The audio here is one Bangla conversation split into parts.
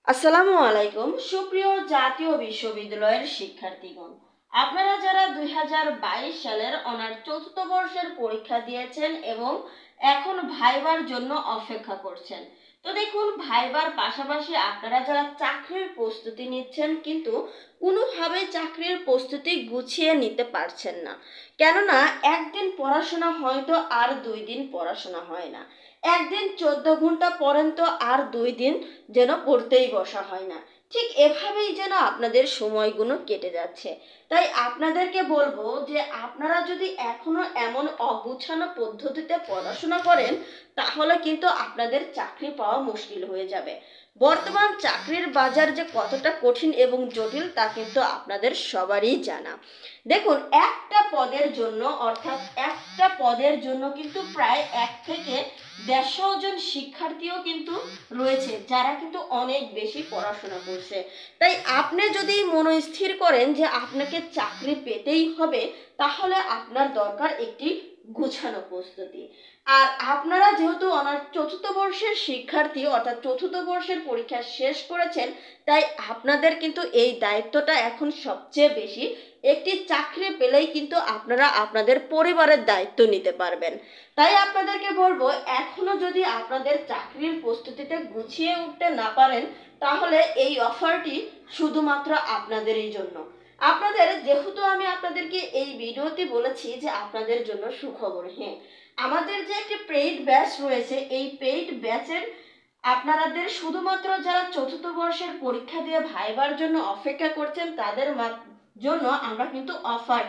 আসসালামু আলাইকুম সুপ্রিয় জাতীয় বিশ্ববিদ্যালয়ের শিক্ষার্থীগণ, আপনারা যারা 2022 সালের অনার্স চতুর্থ বর্ষের পরীক্ষা দিয়েছেন এবং এখন ভাইবার জন্য অপেক্ষা করছেন, তো দেখুন ভাইবার পাশাপাশি আপনারা যারা চাকরির প্রস্তুতি নিচ্ছেন কিন্তু কোনোভাবে চাকরির প্রস্তুতি গুছিয়ে নিতে পারছেন না, কেননা একদিন পড়াশোনা হয়তো আর 2 দিন পড়াশোনা হয় না, একদিন 14 ঘন্টা পড়েন তো আর 2 দিন যেন পড়তেই বসা হয় না। ঠিক এভাবেই যেন আপনাদের সময়গুলো কেটে যাচ্ছে। তাই আপনাদেরকে বলবো যে আপনারা যদি এখনো এমন অগুছানো পদ্ধতিতে পড়াশোনা করেন তাহলে কিন্তু আপনাদের চাকরি পাওয়া মুশকিল হয়ে যাবে। বর্তমান চাকরির বাজার যে কতটা কঠিন এবং জটিল তা কিন্তু আপনাদের সবারই জানা। দেখুন একটা পদের জন্য অর্থাৎ একটা পদের জন্য কিন্তু প্রায় 1 থেকে 150 জন শিক্ষার্থীও কিন্তু রয়েছে যারা কিন্তু অনেক বেশি পড়াশোনা করছে। তাই আপনি যদি মনস্থির করেন যে আপনাকে চাকরি পেতেই হবে তাহলে আপনার দরকার একটি গুছানো প্রস্তুতি। আর আপনারা যেহেতু অনার্স চতুর্থ বর্ষের শিক্ষার্থী অর্থাৎ চতুর্থ বর্ষের পরীক্ষা শেষ করেছেন, তাই আপনাদের কিন্তু এই দায়িত্বটা এখন সবচেয়ে বেশি। একটি চাকরি পেলেই কিন্তু আপনারা আপনাদের পরিবারের দায়িত্ব নিতে পারবেন। তাই আপনাদেরকে বলবো এখনো যদি আপনাদের চাকরির প্রস্তুতিতে গুছিয়ে উঠতে না পারেন তাহলে এই অফারটি শুধুমাত্র আপনাদেরই জন্য। আপনাদের যেহেতু আমি আপনাদেরকে এই ভিডিওতে বলেছি যে আপনাদের জন্য সুখবর, হ্যাঁ আমাদের যে একটি পেইড ব্যাচ রয়েছে এই পেইড ব্যাচের আপনাদের শুধুমাত্র যারা চতুর্থ বর্ষের পরীক্ষা দিয়ে ভাইবার জন্য অপেক্ষা করছেন তাদের জন্য আমরা কিন্তু অফার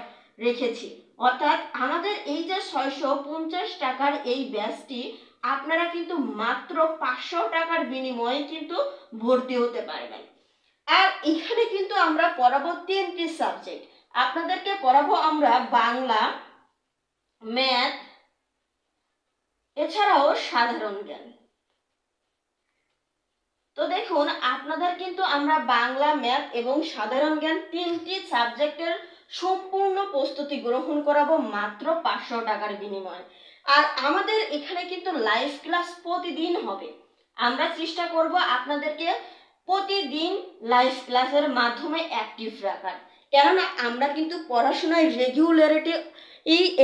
রেখেছি। অর্থাৎ আমাদের এই যে 650 টাকার এই ব্যাচটি আপনারা কিন্তু মাত্র 500 টাকার বিনিময়ে কিন্তু ভর্তি হতে পারবেন। আর এখানে কিন্তু আমরা পড়াবো 3টি সাবজেক্ট। আপনাদেরকে পড়াবো আমরা বাংলা, ম্যাথ, এছাড়াও সাধারণ জ্ঞান। তো দেখুন আপনাদের কিন্তু আমরা বাংলা, ম্যাথ এবং সাধারণ জ্ঞান 3টি সাবজেক্টের সম্পূর্ণ প্রস্তুতি গ্রহণ করাবো মাত্র 500 টাকার বিনিময়ে। আর আমাদের এখানে কিন্তু লাইভ ক্লাস প্রতিদিন হবে। আমরা চেষ্টা করব আপনাদেরকে প্রতিদিন লাইভ ক্লাসের মাধ্যমে অ্যাক্টিভ রাখার, কেননা আমরা কিন্তু পড়াশোনায় রেগুলারিটি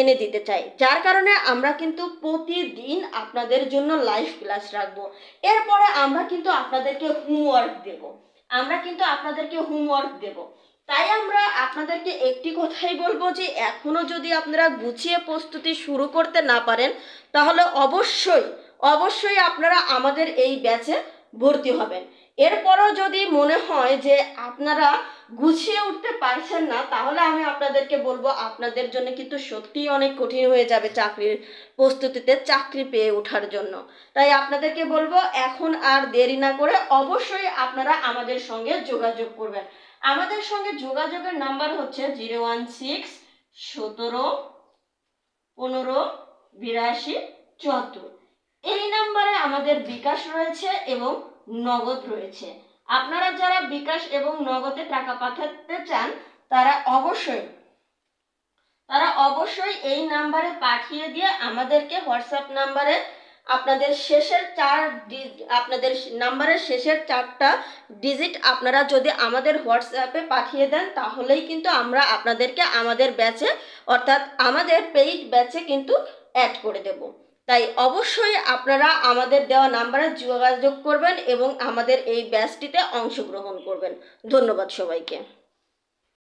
এনে দিতে চাই, যার কারণে আমরা কিন্তু প্রতিদিন আপনাদের জন্য লাইভ ক্লাস রাখবো। এরপরে আমরা কিন্তু আপনাদেরকে হোমওয়ার্ক দেব। তাই আমরা আপনাদেরকে একটি কথাই বলবো যে এখনো যদি আপনারা গুছিয়ে প্রস্তুতি শুরু করতে না পারেন তাহলে অবশ্যই আপনারা আমাদের এই ব্যাচে ভর্তি হবেন। এরপরও যদি মনে হয় যে আপনারা গুছিয়ে উঠতে পারছেন না তাহলে আমি আপনাদেরকে বলবো আপনাদের জন্য কিন্তু সত্যিই অনেক কঠিন হয়ে যাবে চাকরির প্রস্তুতিতে চাকরি পেয়ে ওঠার জন্য। তাই আপনাদেরকে বলবো এখন আর দেরি না করে অবশ্যই আপনারা আমাদের সঙ্গে যোগাযোগ করবেন। আমাদের সঙ্গে যোগাযোগের নাম্বার হচ্ছে 016 17 15 82 74। এই নাম্বারে আমাদের বিকাশ রয়েছে এবং নগদ রয়েছে। আপনারা যারা বিকাশ এবং নগদে টাকা পাঠাতে চান তারা অবশ্যই এই নাম্বারে পাঠিয়ে দিয়ে আমাদেরকে হোয়াটসঅ্যাপ নাম্বারে আপনাদের নাম্বারের শেষের 4টা ডিজিট আপনারা যদি আমাদের হোয়াটসঅ্যাপে পাঠিয়ে দেন তাহলেই কিন্তু আমরা আপনাদেরকে আমাদের ব্যাচে অর্থাৎ আমাদের পেইড ব্যাচে কিন্তু অ্যাড করে দেব। তাই অবশ্যই আপনারা আমাদের দেওয়া নাম্বারে যোগাযোগ করবেন এবং আমাদের এই ব্যাচটিতে অংশগ্রহণ করবেন। ধন্যবাদ সবাইকে।